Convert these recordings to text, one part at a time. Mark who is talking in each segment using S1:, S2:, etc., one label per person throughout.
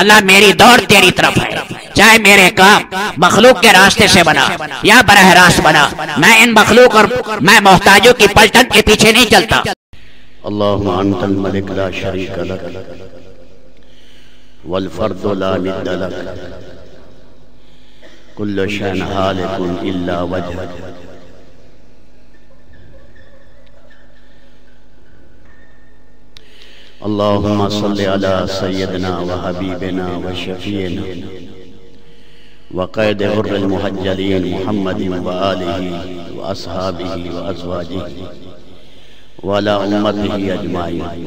S1: اللہ میری دوڑ تیری طرف ہے، چاہے میرے کام مخلوق کے راستے سے بنا یا براہ راست بنا، میں ان مخلوق اور میں محتاجوں کی پلٹن کے پیچھے نہیں چلتا۔
S2: اللہم انت الملک لا شریک لک والفرد لا ند لک کل شیء ہالک الا وجہک اللہم صل علی سیدنا وحبیبنا وشفیعنا وقائد غر المحجلین محمد وآلہ واصحابہ وازواجہ وعلی امتہ اجمعین،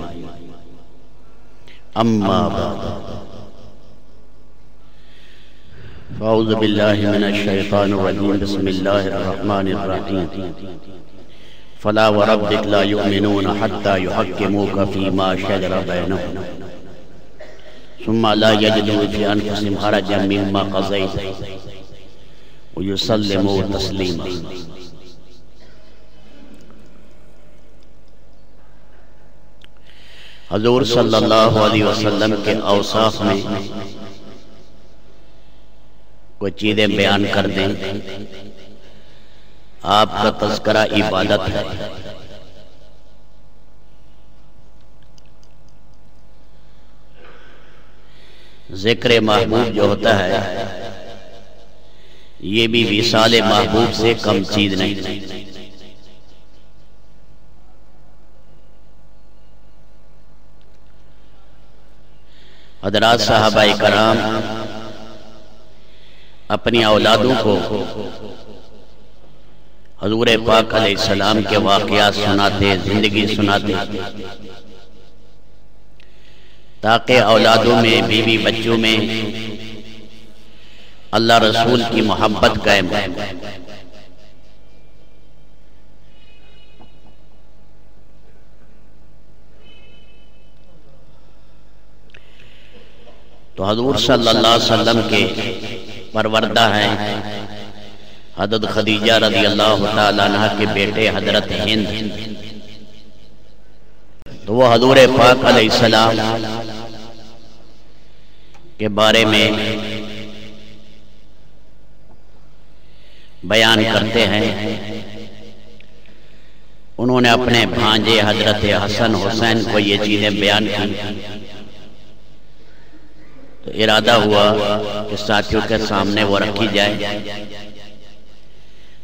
S2: اما بعد فاعوذ باللہ من الشیطان الرجیم، بسم اللہ الرحمن الرحیم، فلا وربک لا یؤمنون حتی یحکموک فیما شجر بینہم ثم لا یجدوا فی انفسہم حرجا مما قضیت ویسلموا تسلیما۔ حضور صلی اللہ علیہ وسلم کے اوصاف میں کوئی چیزیں بیان کر دیں۔ آپ کا تذکرہ عبادت ہے، ذکر محبوب جو ہوتا ہے یہ بھی وصال محبوب سے کم چیز نہیں۔ حضرات صحابہ کرام اپنی اولادوں کو حضور پاک علیہ السلام کے واقعات سناتے، زندگی سناتے، تاکہ اولادوں میں، بیوی بچوں میں اللہ رسول کی محبت قائم ہے۔ تو حضور صلی اللہ علیہ وسلم کے پروردہ ہیں حضرت خدیجہ رضی اللہ تعالیٰ عنہ کے بیٹے حضرت ہند، تو وہ حضور پاک علیہ السلام کے بارے میں بیان کرتے ہیں۔ انہوں نے اپنے بھانجے حضرت حسن حسین کو یہ چیزیں بیان کی، تو ارادہ ہوا کہ ساتھیوں کے سامنے وہ رکھی جائے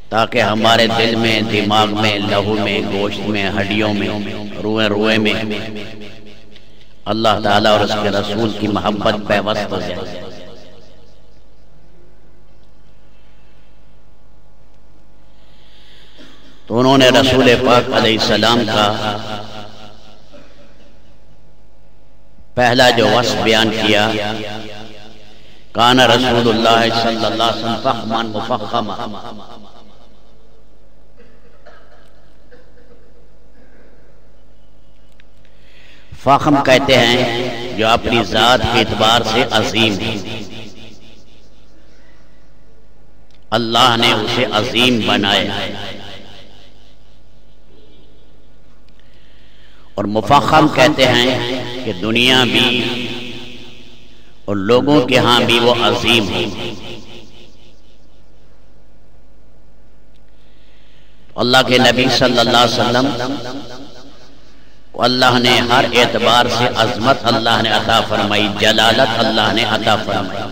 S2: تاکہ ہمارے دل میں، دماغ میں، لہو میں، گوشت میں، ہڈیوں میں، روئے میں اللہ تعالیٰ اور اس کے رسول کی محبت پیوست ہو جائے۔ تو انہوں نے رسول پاک علیہ السلام کا پہلا جو وصف بیان کیا، کان رسول اللہ صلی اللہ علیہ وسلم فخما مفخما، فخم کہتے ہیں جو اپنی ذات کے اعتبار سے عظیم ہے، اللہ نے اسے عظیم بنایا، اور مفخم کہتے ہیں کہ دنیا بھی اور لوگوں کے ہاں بھی وہ عظیم ہے۔ اللہ کے نبی صلی اللہ علیہ وسلم کو اللہ نے ہر اعتبار سے عظمت اللہ نے عطا فرمائی، جلالت اللہ نے عطا فرمائی۔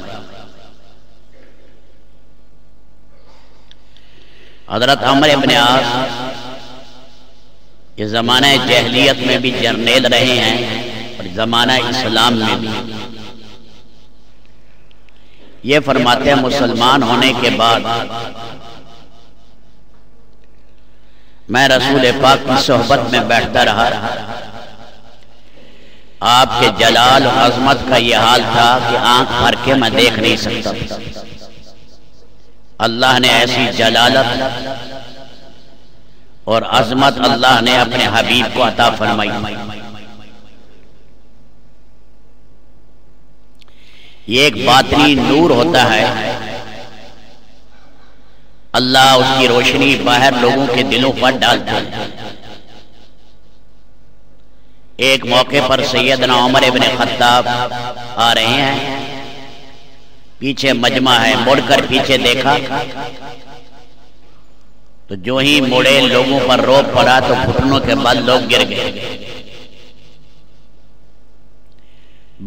S2: حضرت عمرو بن عاص یہ زمانہ جاہلیت میں بھی جرنیل رہے ہیں اور زمانہ اسلام میں بھی۔ یہ فرماتے ہیں مسلمان ہونے کے بعد میں رسول پاک کی صحبت میں بیٹھتا رہا، آپ کے جلال و عظمت کا یہ حال تھا کہ آنکھ بھر کے میں دیکھ نہیں سکتا۔ اللہ نے ایسی جلالت اور عظمت اللہ نے اپنے حبیب کو عطا فرمائی۔ یہ ایک باطنی نور ہوتا ہے، اللہ اس کی روشنی باہر لوگوں کے دلوں پر ڈالتا ہے۔ ایک موقع پر سیدنا عمر ابن خطاب آ رہے ہیں، پیچھے مجمع ہے، مڑ کر پیچھے دیکھا تو جو ہی مڑے لوگوں پر روب پڑا تو گھٹنوں کے بل لوگ گر گئے۔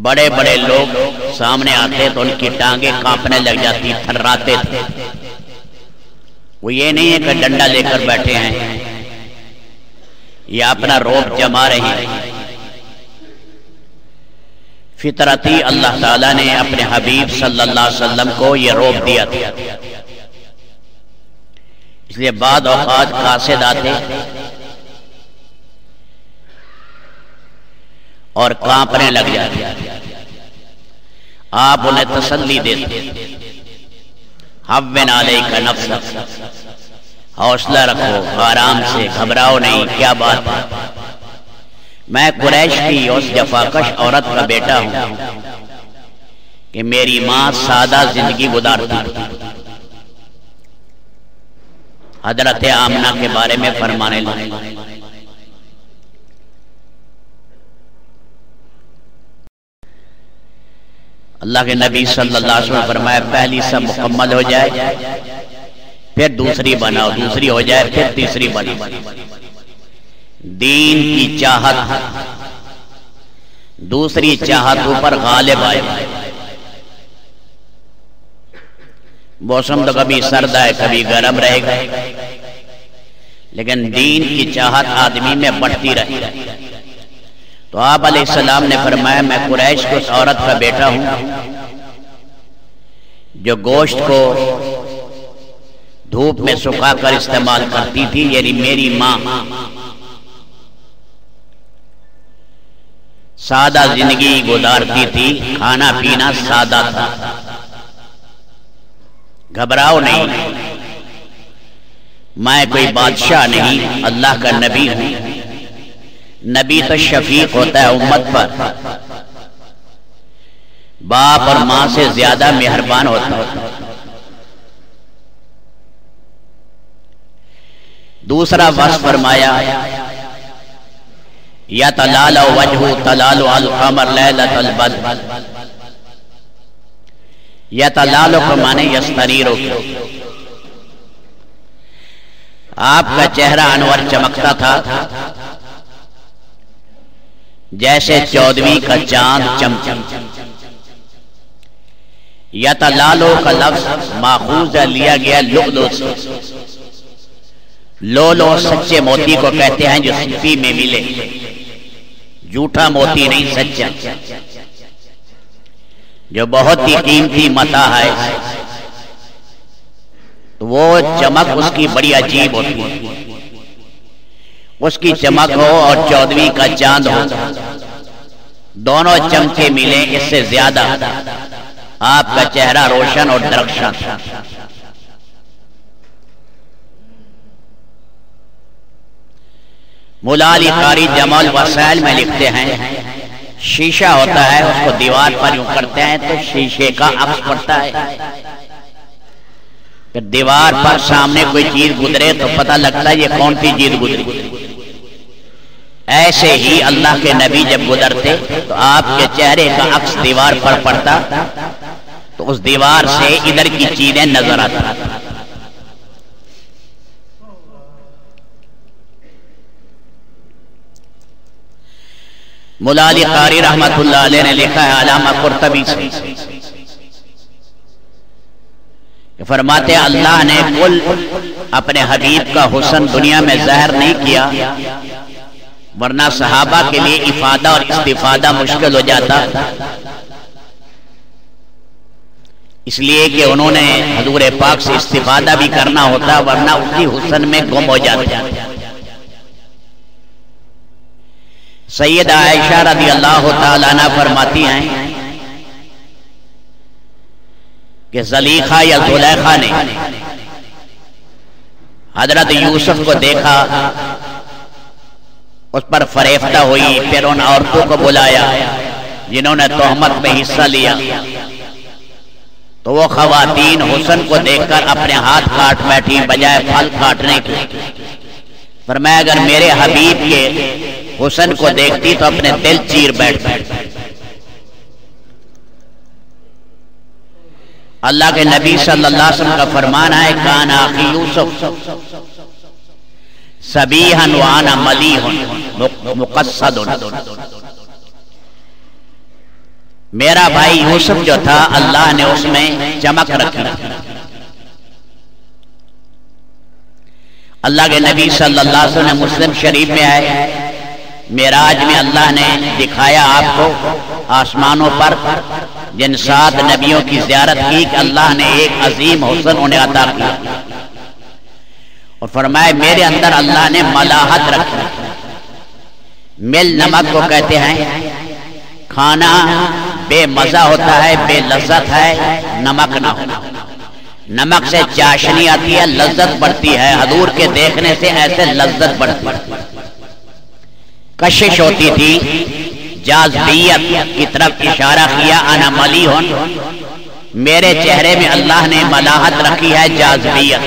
S2: بڑے بڑے لوگ سامنے آتے تو ان کی ٹانگیں کانپنے لگ جاتی، تھراتے تھے۔ وہ یہ نہیں ہے کہ ڈنڈا لے کر بیٹھے ہیں یا اپنا روب جما رہے ہیں، فطرتی اللہ تعالیٰ نے اپنے حبیب صلی اللہ علیہ وسلم کو یہ روب دیا تھا۔ اس لیے بعض اوقات قاصد آتے اور کانپنے لگ جاتے، آپ انہیں تسلی دیتے، حوّن علیک نفسک، حوصلہ رکھو، آرام سے، گھبراؤ نہیں، کیا بات ہے، میں قریش کی اس جفاکش عورت کا بیٹا ہوں کہ میری ماں سادہ زندگی گزارتی تھی۔ حضرت آمنہ کے بارے میں فرمانے لگے، اللہ کے نبی صلی اللہ علیہ وسلم فرمایا پہلی سب مکمل ہو جائے پھر دوسری بناؤ، دوسری ہو جائے پھر تیسری بناؤ۔ دین کی چاہت دوسری چاہتوں پر غالب آئے۔ موسم تو کبھی سرد ہے کبھی گرم رہے گا، لیکن دین کی چاہت آدمی میں بڑھتی رہے۔ تو آپ علیہ السلام نے فرمایا میں قریش کی اس عورت کا بیٹا ہوں جو گوشت کو دھوپ میں سکھا کر استعمال کرتی تھی، یعنی میری ماں سادہ زندگی گزارتی تھی، کھانا پینا سادہ تھا۔ گھبراؤ نہیں، میں کوئی بادشاہ نہیں، اللہ کا نبی ہوں۔ نبی تو شفیق ہوتا ہے امت پر، باپ اور ماں سے زیادہ مہربان ہوتا ہے۔ دوسرا وصف فرمایا یتلال وجہ تلال القمر لیلۃ البدر، یتلال کو مانے یستنیر، آپ کا چہرہ انور چمکتا تھا جیسے 14ویں کا چاند چمچم۔ یتلالو کا لفظ ماخوذ لیا گیا لؤلؤ سے، لؤلؤ سچے موتی کو کہتے ہیں جو صفی میں ملے، جھوٹا موتی نہیں، سچا جو بہت ہی قیمتی متاع ہے، تو وہ چمک اس کی بڑی عجیب ہوتی ہے۔ اس کی چمک ہو اور 14ویں کا چاند ہو، دونوں چمکے ملیں، اس سے زیادہ آپ کا چہرہ روشن اور درخشاں تھا۔ مولا علی قاری جمع الوسائل میں لکھتے ہیں شیشہ ہوتا ہے، اس کو دیوار پر یوں کرتے ہیں تو شیشے کا عکس پڑتا ہے، پھر دیوار پر سامنے کوئی چیز گزرے تو پتہ لگتا ہے یہ کون سی چیز گزری۔ ایسے ہی اللہ کے نبی جب گزرتے تو آپ کے چہرے کا عکس دیوار پر پڑتا تو اس دیوار سے ادھر کی چیزیں نظر آتی۔ مولا علی قاری رحمت اللہ علیہ نے لکھا ہے علامہ قرطبی سے، فرماتے ہیں اللہ نے کل اپنے حبیب کا حسن دنیا میں ظاہر نہیں کیا، ورنہ صحابہ کے لیے افادہ اور استفادہ مشکل ہو جاتا، اس لیے کہ انہوں نے حضور پاک سے استفادہ بھی کرنا ہوتا، ورنہ اسی حسن میں گم ہو جاتا۔ سیدہ عائشہ رضی اللہ تعالیٰ عنہ فرماتی ہیں کہ زلیخا یا زلیخا نے حضرت یوسف کو دیکھا، اس پر فریفتہ ہوئی، پھر ان عورتوں کو بلایا جنہوں نے تہمت میں حصہ لیا، تو وہ خواتین حسن کو دیکھ کر اپنے ہاتھ کاٹ بیٹھی بجائے پھل کاٹنے کے۔ فرمایا اگر میرے حبیب کے حسن کو دیکھتی تو اپنے دل چیر بیٹھتی۔ اللہ کے نبی صلی اللہ علیہ وسلم کا فرمانا ہے کان اخی یوسف صبیحا وانا ملیح مقصد، میرا بھائی یوسف جو تھا اللہ نے اس میں چمک رکھی۔ اللہ کے نبی صلی اللہ علیہ وسلم مسلم شریف میں آئے، معراج میں اللہ نے دکھایا آپ کو آسمانوں پر جن 7 نبیوں کی زیارت کی کہ اللہ نے ایک عظیم حسن انہیں عطا کیا، اور فرمایا میرے اندر اللہ نے ملاحت رکھی۔ مل نمک کو کہتے ہیں، کھانا بے مزہ ہوتا ہے، بے لذت ہے نمک نہ ہو، نمک سے چاشنی آتی ہے، لذت بڑھتی ہے، حضور کے دیکھنے سے ایسے لذت بڑھتی ہے۔ کشش ہوتی تھی، جاذبیت کی طرف اشارہ کیا، انا ملیح، میرے چہرے میں اللہ نے ملاحت رکھی ہے، جاذبیت،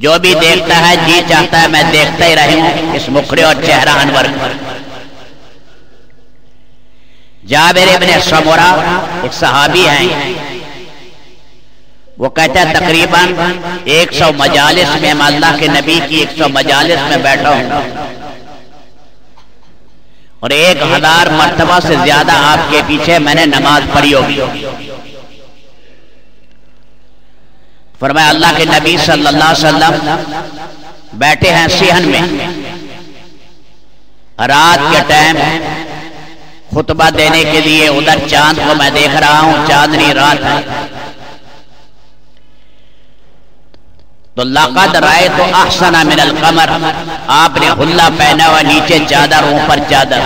S2: جو بھی دیکھتا ہے جی چاہتا ہے میں دیکھتا ہی رہوں اس مکھڑے اور چہرہ انور کو۔ جابر ابن سمرہ ایک صحابی ہیں، وہ کہتا ہے تقریباً 100 مجالس میں، میں اللہ کے نبی کی 100 مجالس میں بیٹھا ہوں اور 1000 مرتبہ سے زیادہ آپ کے پیچھے میں نے نماز پڑھی ہوگی۔ فرمایا اللہ کے نبی صلی اللہ علیہ وسلم بیٹھے ہیں صحن میں، رات کے ٹائم خطبہ دینے کے لیے، ادھر چاند کو میں دیکھ رہا ہوں، چاندنی رات ہے، تو لقد رأیت احسن من القمر، آپ نے حلہ پہنا ہوا، نیچے چادر، اوپر چادر،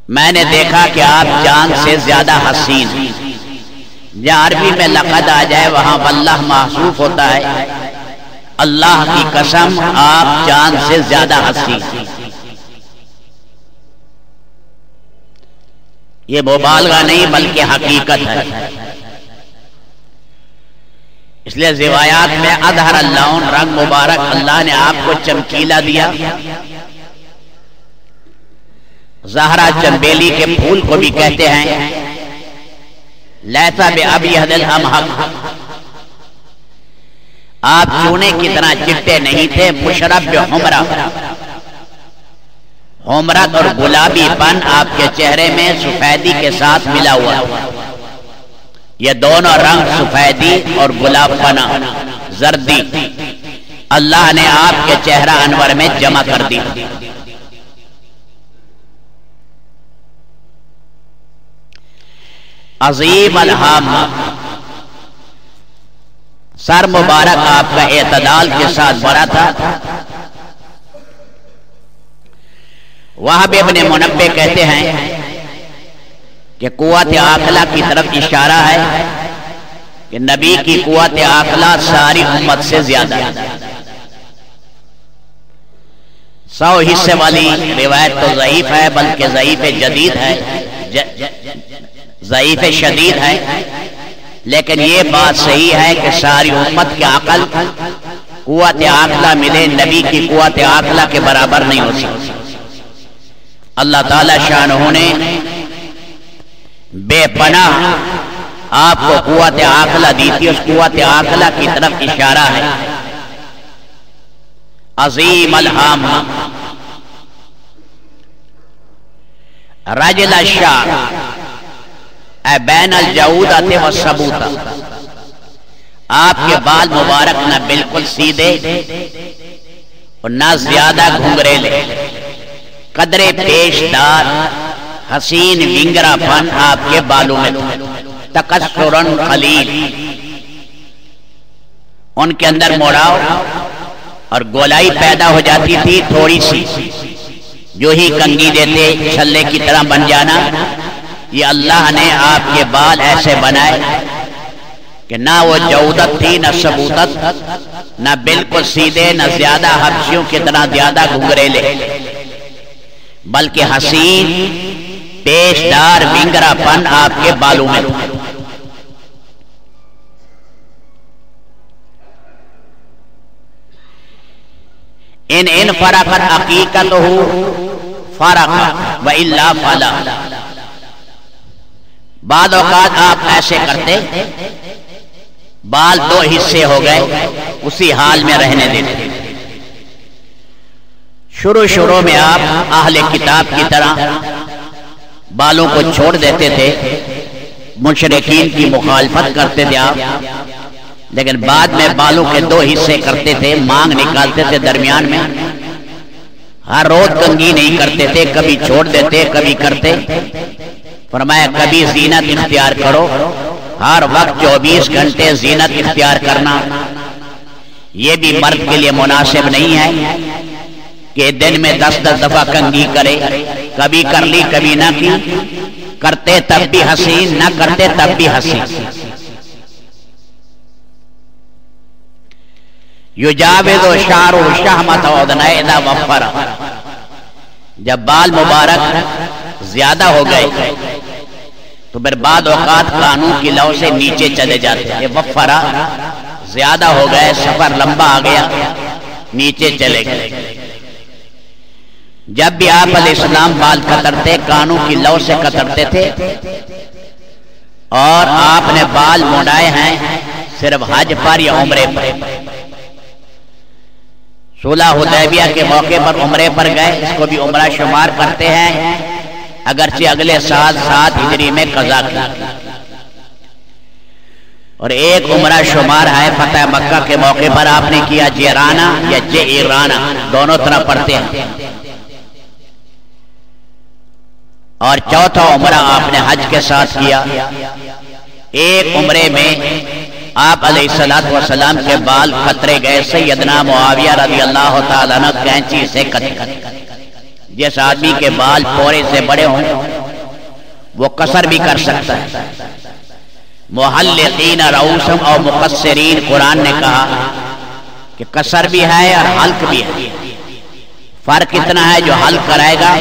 S2: میں نے دیکھا کہ آپ چاند سے زیادہ حسین۔ جہاں عربی میں لقد آ جائے وہاں واللہ محسوس ہوتا ہے، اللہ کی قسم آپ چاند سے زیادہ حسین۔ یہ مبالغہ نہیں بلکہ حقیقت ہے، اس لیے روایات میں اظہر اللون، رنگ مبارک، اللہ نے آپ کو چمکیلا دیا۔ زہرہ چنبیلی کے پھول کو بھی کہتے ہیں لیس بأبیض الامحق، آپ چونے کی طرح چٹے نہیں تھے، مشرب بحمرہ، حمرت اور گلابی پن آپ کے چہرے میں سفیدی کے ساتھ ملا ہوا، یہ دونوں رنگ سفیدی اور گلاب پنا زردی اللہ نے آپ کے چہرہ انور میں جمع کر دی۔ عظیم الہام، سر مبارک آپ کا اعتدال کے ساتھ بڑا تھا۔ وہب ابن منبہ کہتے ہیں کہ قوت عاقلہ کی طرف اشارہ ہے کہ نبی کی قوت عاقلہ ساری امت سے زیادہ ہے۔ 100 حصے والی روایت تو ضعیف ہے، بلکہ ضعیف جدید ہے، ضعیف شدید ہے، لیکن یہ بات صحیح ہے کہ ساری امت کے عقل قوت عاقلہ ملے، نبی کی قوت عاقلہ کے برابر نہیں ہو سکتی۔ اللہ تعالی شانہ نے بے پناہ آپ کو قوت عاقلہ دی تھی، اس قوت عاقلہ کی طرف اشارہ ہے۔ عظیم الہام، رجل الشعر بین الجعودۃ والثبوتہ، آپ کے بال مبارک نہ بالکل سیدھے اور نہ زیادہ گھنگریلے، قدرے پیش دار، حسین ونگرا پن آپ کے بالوں میں تھا، تکسرن خلیل، ان کے اندر موڑاؤ اور گولائی پیدا ہو جاتی تھی تھوڑی سی، جو ہی کنگھی دیتے چھلے کی طرح بن جانا۔ یہ اللہ نے آپ کے بال ایسے بنائے کہ نہ وہ جعودت تھی، نہ ثبوتت، نہ بالکل سیدھے، نہ زیادہ حبشیوں کی طرح زیادہ گھنگریلے، بلکہ حسین پیشدار ونگرا پن آپ کے بالوں میں تھا۔
S1: ان فرقت عقیقتہ فرق و الا فلا. بعض اوقات آپ ایسے کرتے بال دو حصے ہو گئے اسی حال میں رہنے دیتے. شروع میں آپ اہل کتاب کی طرح بالوں کو چھوڑ دیتے تھے، مشرکین کی مخالفت کرتے تھے آپ، لیکن بعد میں بالوں کے دو حصے کرتے تھے، مانگ نکالتے تھے درمیان میں. ہر روز کنگھی نہیں کرتے تھے، کبھی چھوڑ دیتے کبھی کرتے. فرمایا کبھی زینت اختیار کرو، ہر وقت 24 گھنٹے زینت اختیار کرنا یہ بھی مرد کے لیے مناسب نہیں ہے کہ دن میں 10 دفعہ کنگھی کرے. کبھی کر لی کبھی نہ کی، کرتے تب بھی حسین، نہ کرتے تب بھی حسین. یجاوز شعر شہمۃ اذنیہ اذا وفر. جب بال مبارک زیادہ ہو گئے تو پھر بعد اوقات کانوں کی لو سے نیچے چلے جاتے ہیں. وفرا زیادہ ہو گئے، سفر لمبا آ گیا، نیچے چلے گئے. جب بھی آپ علیہ السلام بال کترتے کانوں کی لو سے کترتے تھے. اور آپ نے بال منڈائے ہیں صرف حج پر یا عمرے پر. صلح حدیبیہ کے موقع پر عمرے پر گئے، اس کو بھی عمرہ شمار کرتے ہیں، اگرچہ اگلے سال 7 ہجری میں قضا کی. اور ایک عمرہ شمار ہے فتح مکہ کے موقع پر آپ نے کیا، جیرانہ یا جیرانہ دونوں طرح پڑھتے ہیں. اور چوتھا عمرہ آپ نے حج کے ساتھ کیا. ایک عمرے میں آپ علیہ السلام کے بال قطرے گئے. سیدنا معاویہ رضی اللہ تعالیٰ عنہ کینچی سے قطرے. جس آدمی کے بال پورے سے بڑے ہوں وہ قصر بھی کر سکتا ہے. محلقین رؤوسہم اور مقصرین، قرآن نے کہا کہ قصر بھی ہے اور حلق بھی ہے. فرق اتنا ہے جو حلق کرائے گا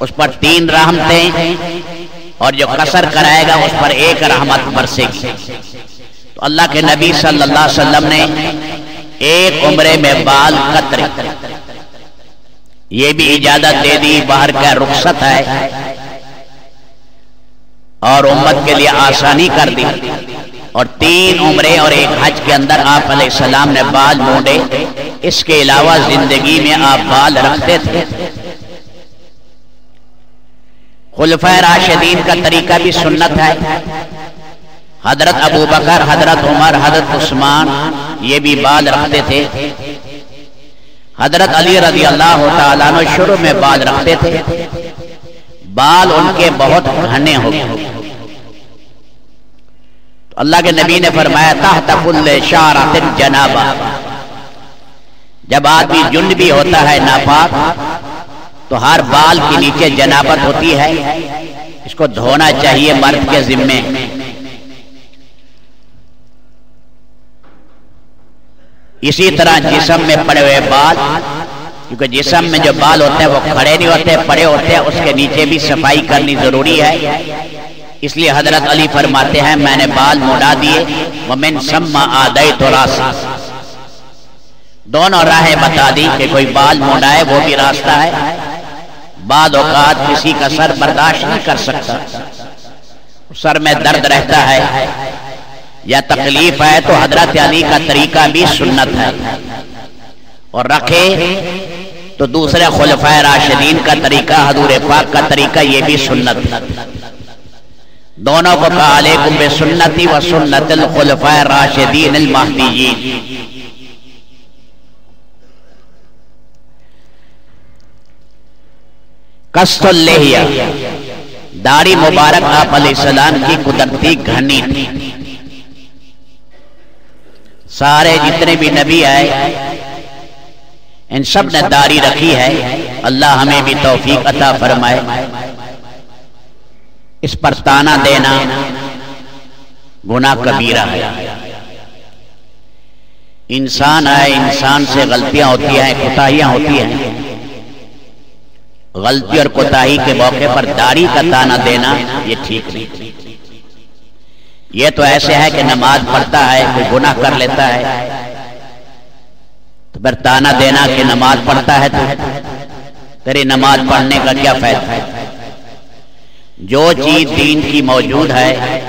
S1: اس پر 3 رحمتیں اور جو قصر کرائے گا اس پر 1 رحمت برسے گی. تو اللہ کے نبی صلی اللہ علیہ وسلم نے ایک عمرے میں بال قطرے، یہ بھی اجازت دے دی، باہر کا رخصت ہے اور امت کے لیے آسانی کر دی. اور 3 عمرے اور 1 حج کے اندر آپ علیہ السلام نے بال مونڈے. اس کے علاوہ زندگی میں آپ بال رکھتے تھے. خلفائے راشدین کا طریقہ بھی سنت ہے. حضرت ابو بکر، حضرت عمر، حضرت عثمان یہ بھی بال رکھتے تھے. حضرت علی رضی اللہ تعالیٰ عنہ شروع میں بال رکھتے تھے. بال ان کے بہت گھنے ہو گئے. تو اللہ کے نبی نے فرمایا تحت کل شعرۃ جنابہ. جب آدمی جنبی ہوتا ہے ناپاک تو ہر بال کے نیچے جنابت ہوتی ہے، اس کو دھونا چاہیے مرد کے ذمے. اسی طرح جسم میں پڑے ہوئے بال، کیونکہ جسم میں جو بال ہوتے ہیں وہ کھڑے نہیں ہوتے، پڑے ہوتے ہیں، اس کے نیچے بھی صفائی کرنی ضروری ہے. اس لیے حضرت علی فرماتے ہیں میں نے بال مڈا دیے. ومن ثم آدیت راسا. دونوں راہیں بتا دی کہ کوئی بال مڈائے وہ بھی راستہ ہے. بعض اوقات کسی کا سر برداشت نہیں کر سکتا، سر میں درد رہتا ہے یا تکلیف ہے، تو حضرت علی کا طریقہ بھی سنت ہے. اور رکھے تو دوسرے خلفائے راشدین کا طریقہ، حضور پاک کا طریقہ، یہ بھی سنت ہے. دونوں کو کہا علیکم بسنتی و سنت الخلفاء الراشدین المہدیین. قص اللحیہ، داڑھی مبارک آپ علیہ السلام کی قدرتی گھنی تھی. سارے جتنے بھی نبی آئے ان سب نے داڑھی رکھی ہے. اللہ ہمیں بھی توفیق عطا فرمائے. اس پر تانا دینا گناہ کبیرہ ہے. انسان ہے، انسان سے غلطیاں ہوتی ہیں، کوتاہیاں ہوتی ہیں. غلطی اور کوتاہی کے موقع پر داڑھی کا تانا دینا یہ ٹھیک نہیں. یہ تو ایسے ہے کہ نماز پڑھتا ہے کوئی گناہ کر لیتا ہے تو پھر تانا دینا کہ نماز پڑھتا ہے تو تیری نماز پڑھنے کا کیا فائدہ؟ جو چیز دین کی موجود ہے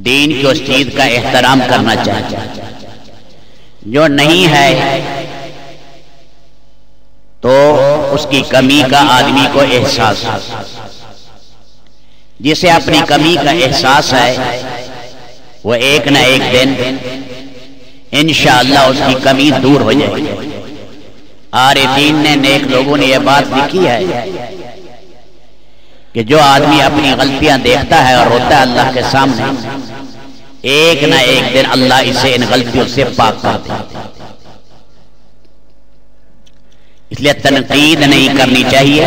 S1: دین کی اس چیز کا احترام کرنا چاہیے، جو نہیں ہے تو اس کی کمی کا آدمی کو احساس ہے۔ جسے اپنی کمی کا احساس ہے وہ ایک نہ ایک دن انشاءاللہ اس کی کمی دور ہو جائے گی۔ عارفین نے، نیک لوگوں نے یہ بات لکھی ہے کہ جو آدمی اپنی غلطیاں دیکھتا ہے اور روتا ہے اللہ کے سامنے، ایک نہ ایک دن اللہ اسے ان غلطیوں سے پاک کر دے۔ اس لیے تنقید نہیں کرنی چاہیے،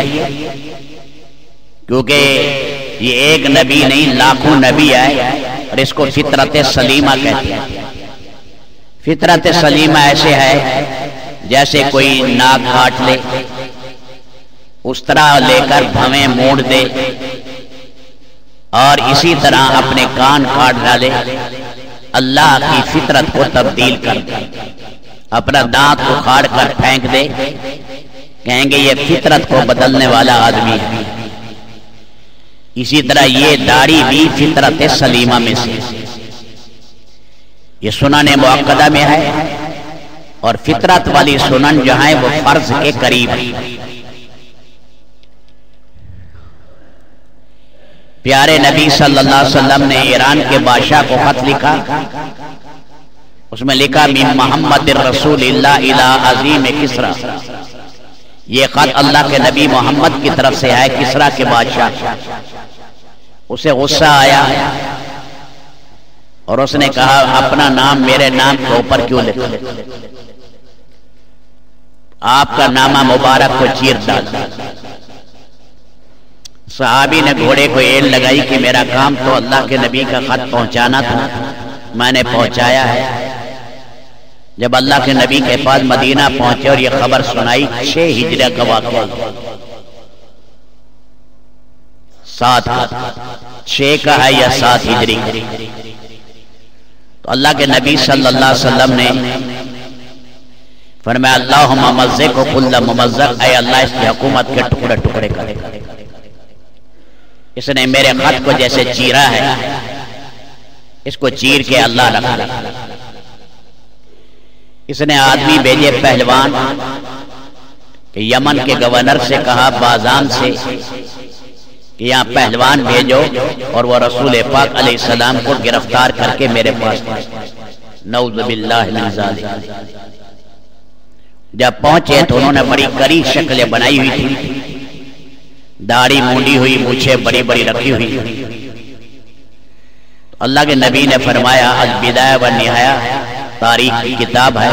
S1: کیونکہ یہ ایک نبی نہیں لاکھوں نبی آئے، اور اس کو فطرت سلیمہ کہتے ہیں۔ فطرت سلیمہ ایسے ہے جیسے کوئی ناک کاٹ لے، اس طرح لے کر بھویں موڑ دے، اور اسی طرح اپنے کان کاٹ ڈالے، اللہ کی فطرت کو تبدیل کر دے۔ اپنا دانت اکھاڑ کر پھینک دے، کہیں گے یہ فطرت کو بدلنے والا آدمی ہے۔ اسی طرح یہ داڑھی بھی فطرت سلیمہ میں سے، یہ سنن مؤکدہ میں ہے، اور فطرت والی سنن جو ہیں وہ فرض کے قریب ہے۔ پیارے نبی صلی اللہ علیہ وسلم نے ایران کے بادشاہ کو خط لکھا، اس میں لکھا من محمد رسول اللہ الی عظیم کسریٰ۔ یہ خط اللہ کے نبی محمد کی طرف سے ہے کسریٰ کے بادشاہ۔ اسے غصہ آیا اور اس نے کہا اپنا نام میرے نام کے اوپر کیوں لکھا؟ آپ کا نامہ مبارک کو چیر ڈالا۔ صحابی نے گھوڑے کو ایل لگائی کہ میرا کام تو اللہ کے نبی کا خط پہنچانا تھا، میں نے پہنچایا ہے۔ جب اللہ کے نبی کے پاس مدینہ پہنچے اور یہ خبر سنائی، 6 ہجری کا واقعہ، 7 6 کا ہے یا 7 ہجری، تو اللہ کے نبی صلی اللہ علیہ وسلم نے فرمایا اللہم ممزق کل ممزق، اے اللہ اس کی حکومت کے ٹکڑے ٹکڑے کرے۔ اس نے میرے خط کو جیسے چیرا ہے، اس کو چیر کے اللہ رکھ لے۔ اس نے آدمی بھیجے پہلوان کہ یمن کے گورنر سے کہا بازام سے کہ یہاں پہلوان بھیجو اور وہ رسول پاک علیہ السلام کو گرفتار کر کے میرے پاس، نعوذ باللہ من ذالک۔ جب پہنچے تو انہوں نے بڑی کڑی شکلیں بنائی ہوئی تھی، داڑھی مونڈی ہوئی، مونچھیں بڑی بڑی رکھی ہوئی۔ اللہ کے نبی نے فرمایا البدایہ والنہایہ تاریخ کی کتاب ہے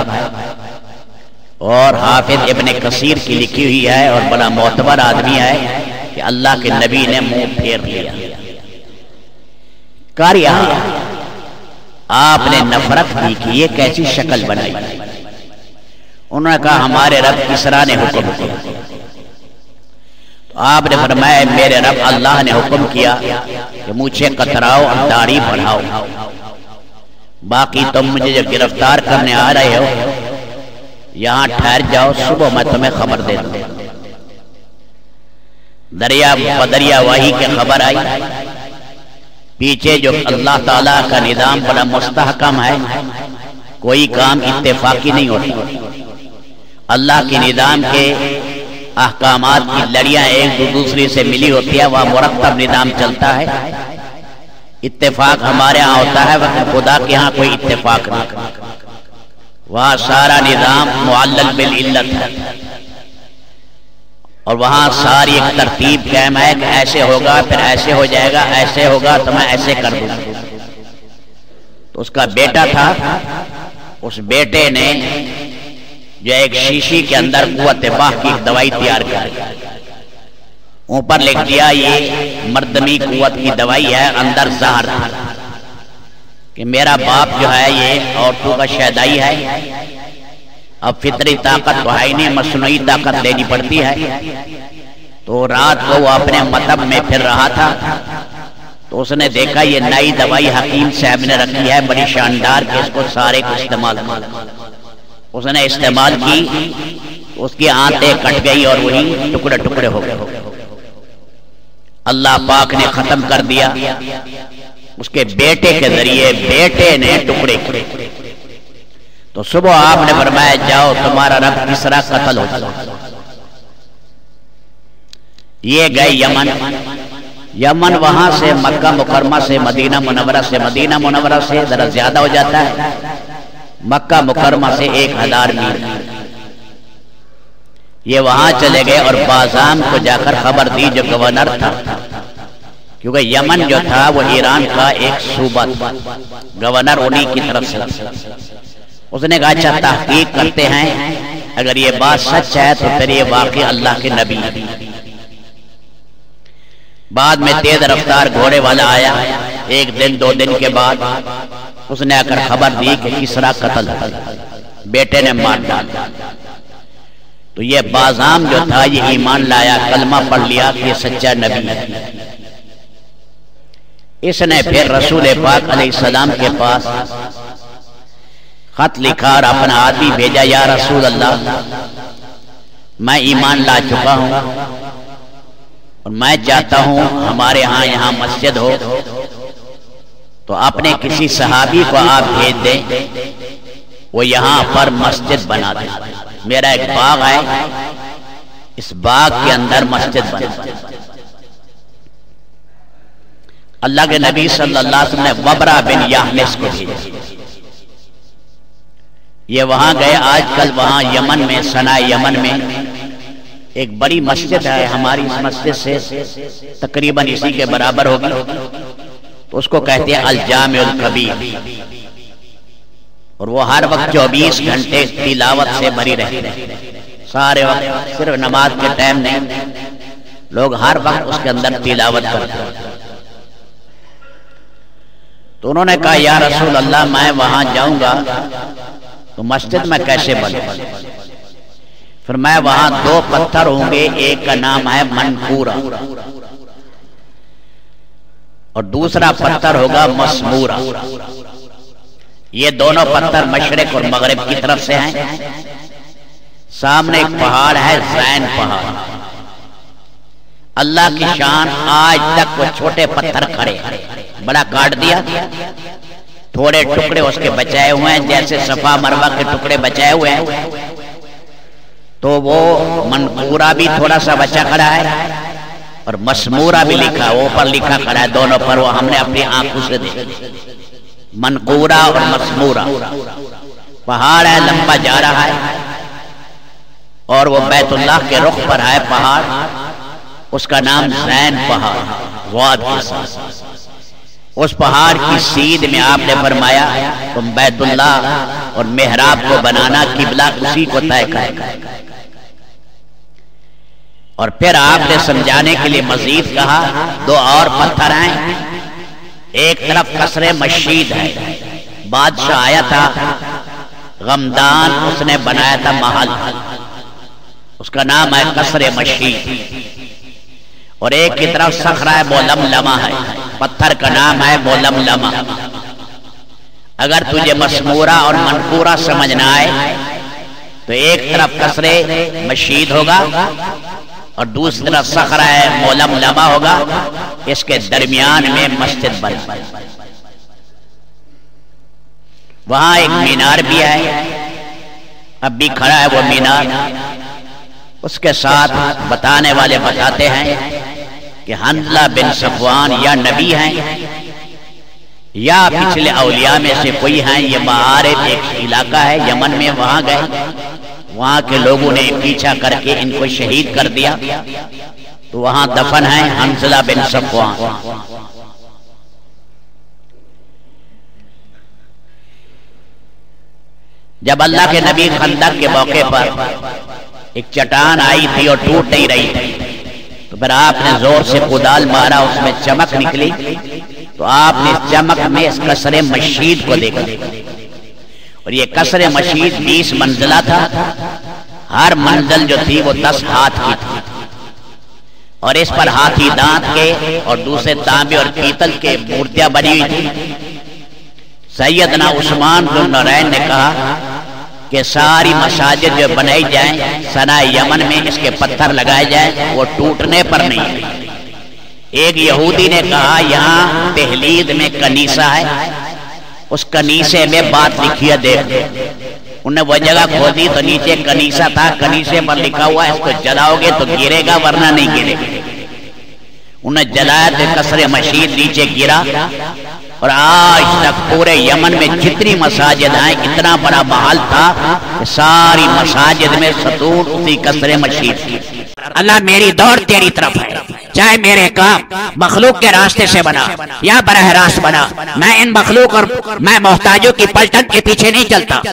S1: اور حافظ ابن کثیر کی لکھی ہوئی ہے، اور بڑا معتبر آدمی ہے کہ اللہ کے نبی نے منہ پھیر لیا۔ کاریا آپ نے نفرت کی کہ یہ کیسی شکل بنائی؟ انہوں نے کہا ہمارے رب کسریٰ نے حکم کیا۔ تو آپ نے فرمایا میرے رب اللہ نے حکم کیا کہ مجھے کتراؤ اور داڑھی بڑھاؤ، باقی تم مجھے جو گرفتار کرنے آ رہے ہو یہاں ٹھہر جاؤ، صبح میں تمہیں خبر دے دوں۔ دریا بدریا واہی کے خبر آئی، پیچھے جو اللہ تعالیٰ کا نظام بڑا مستحکم ہے، کوئی کام اتفاقی نہیں ہوتا۔ اللہ کے نظام کے احکامات کی لڑیاں ایک دوسری سے ملی ہوتی ہے، وہاں مرتب نظام چلتا ہے۔ اتفاق ہمارے ہاں ہوتا ہے، وقت خدا کے ہاں کوئی اتفاق نہیں، وہاں سارا نظام معلل بالعلت ہے، اور وہاں ساری ایک ترتیب قائم ہے کہ ایسے ہوگا پھر ایسے ہو جائے گا، ایسے ہوگا تو میں ایسے کر دوں۔ تو اس کا بیٹا تھا، اس بیٹے نے جو ایک شیشی کے اندر قوت باہ کی دوائی تیار کر اوپر لکھ دیا یہ مردمی قوت کی دوائی ہے، اندر زہر تھا کہ میرا باپ جو ہے یہ عورتوں کا شیدائی ہے، اب فطری طاقت تو ہے نہیں، مصنوعی طاقت لینی پڑتی ہے۔ تو رات کو وہ اپنے مطب میں پھر رہا تھا، تو اس نے دیکھا یہ نئی دوائی حکیم صاحب نے رکھی ہے بڑی شاندار کہ اس کو سارے کو استعمال کرنا۔ اس نے استعمال کی، اس کی آنتیں کٹ گئی اور وہی ٹکڑے ٹکڑے ہو گئے۔ اللہ پاک نے ختم کر دیا، اس کے بیٹے کے ذریعے بیٹے نے ٹکڑے کیے۔ تو صبح آپ نے فرمایا جاؤ تمہارا رب کسرا قتل ہو جائے۔ یہ گئے یمن، وہاں سے مکہ مکرمہ سے مدینہ منورہ سے ذرا زیادہ ہو جاتا ہے، مکہ مکرمہ سے 1000 میل۔ یہ وہاں چلے گئے اور بازام کو جا کر خبر دی جو گورنر تھا، کیونکہ یمن جو تھا وہ ایران کا ایک صوبہ تھا، گورنر انہی کی طرف سے۔ اس نے کہا اچھا تحقیق کرتے ہیں، اگر یہ بات سچ ہے تو پھر یہ واقعی اللہ کے نبی۔ بعد میں تیز رفتار گھوڑے والا آیا، 1 دن 2 دن کے بعد اس نے آ کر خبر دی کہ کسرا قتل ہو، بیٹے نے مار ڈالا۔ تو یہ بازام جو تھا یہ ایمان لایا، کلمہ پڑھ لیا کہ یہ سچا نبی ہے۔ اس نے پھر رسول پاک علیہ السلام کے پاس خط لکھا اور اپنا آدمی بھیجا، یا رسول اللہ میں ایمان لا چکا ہوں اور میں چاہتا ہوں ہمارے ہاں یہاں مسجد ہو، تو اپنے کسی صحابی کو آپ بھیج دیں، وہ یہاں پر مسجد بنا دیں۔ میرا ایک باغ ہے، اس باغ کے اندر مسجد بنا۔ اللہ کے نبی صلی اللہ علیہ وسلم نے وبرہ بن یحنس کو بھیجا۔ یہ وہاں گئے، آج کل وہاں یمن میں، صنع یمن میں ایک بڑی مسجد ہے، ہماری اس مسجد سے تقریباً اسی کے برابر ہوگی، تو اس کو کہتے ہیں الجامع الکبیر، اور وہ ہر وقت 24 گھنٹے تلاوت سے بھری رہتی ہے، سارے وقت، صرف نماز کے ٹائم نہیں، لوگ ہر وقت اس کے اندر تلاوت کرتے ہیں۔ تو انہوں نے کہا یا رسول اللہ میں وہاں جاؤں گا تو مسجد میں کیسے بنوں؟ پھر میں وہاں 2 پتھر ہوں گے، ایک کا نام ہے منقورہ اور دوسرا پتھر ہوگا مسمورہ۔ یہ دونوں پتھر مشرق اور مغرب کی طرف سے ہیں۔ سامنے ایک پہاڑ ہے زین پہاڑ، اللہ کی شان، آج تک وہ چھوٹے پتھر کھڑے ہیں، بڑا کاٹ دیا، تھوڑے ٹکڑے اس کے بچائے ہوئے ہیں، جیسے صفا مروہ کے ٹکڑے بچائے ہوئے ہیں۔ تو وہ منقورہ بھی تھوڑا سا بچا کھڑا ہے اور مسمورہ بھی لکھا، اوپر لکھا کھڑا ہے، دونوں پر وہ ہم نے اپنی آنکھوں سے دیکھا، منقورہ اور مسمورہ۔ پہاڑ ہے، لمبا جا رہا ہے اور وہ بیت اللہ کے رخ پر ہے پہاڑ، اس کا نام زین پہاڑ، واد کے ساتھ۔ اس پہاڑ کی سیدھ میں آپ نے فرمایا تم بیت اللہ اور محراب کو بنانا، قبلہ اسی کو طے کرے۔ اور پھر آپ نے سمجھانے کے لیے مزید کہا 2 اور پتھر ہیں، ایک طرف قصر مشید ہے، بادشاہ آیا تھا غمدان، اس نے بنایا تھا محل، اس کا نام ہے قصر مشید، اور ایک کی طرف صخرہ ململمہ ہے، پتھر کا نام ہے ململمہ۔ اگر تجھے مسمورہ اور منقورہ سمجھنا ہے تو ایک طرف قصر مشید ہوگا اور دوسری طرف صخرہ ململمہ ہوگا، اس کے درمیان میں مسجد بنا۔ وہاں ایک مینار بھی ہے، اب بھی کھڑا ہے وہ مینار۔ اس کے ساتھ بتانے والے بتاتے ہیں کہ حنظلہ بن صفوان یا نبی ہیں یا پچھلے اولیاء میں سے کوئی ہیں۔ یہ معارف ایک علاقہ ہے یمن میں، وہاں گئے، وہاں کے لوگوں نے پیچھا کر کے ان کو شہید کر دیا، تو وہاں دفن ہیں حنظلہ بن صفوان۔ جب اللہ کے نبی خندق کے موقع پر ایک چٹان آئی تھی اور ٹوٹ نہیں رہی تھی، تو پھر آپ نے زور سے کدال مارا، اس میں چمک نکلی، تو آپ نے چمک میں اس قصر مشید کو دیکھا، اور یہ قصر مشید 20 منزلہ تھا، ہر منزل جو تھی وہ 10 ہاتھ کی تھی، اور اس پر ہاتھی دانت کے اور دوسرے تانبے اور پیتل کے مورتیاں بنی ہوئی تھی۔ سیدنا عثمان ذو النورین نے کہا کہ ساری مساجد جو بنائی جائیں صنع یمن میں اس کے پتھر لگائے جائیں، وہ ٹوٹنے پر نہیں۔ ایک یہودی نے کہا یہاں تحلید میں کنیسہ ہے، اس کنیسے میں بات لکھی ہے دیکھ۔ انہوں نے وہ جگہ کھودی تو نیچے کنیسہ تھا، کنیسے پر لکھا ہوا ہے اس کو جلاؤ گے تو گرے گا ورنہ نہیں گرے گا۔ انہوں نے جلایا تو قصر مشید نیچے گرا، اور آج تک پورے یمن میں جتنی مساجد ہیں اتنا بڑا محل تھا کہ ساری مساجد میں ستون اسی قصر مشید تھی۔
S3: اللہ میری دوڑ تیری طرف ہے، چاہے میرے کام مخلوق کے راستے سے بنا یا براہ راست بنا، میں ان مخلوق اور میں محتاجوں کی پلٹن کے پیچھے نہیں چلتا۔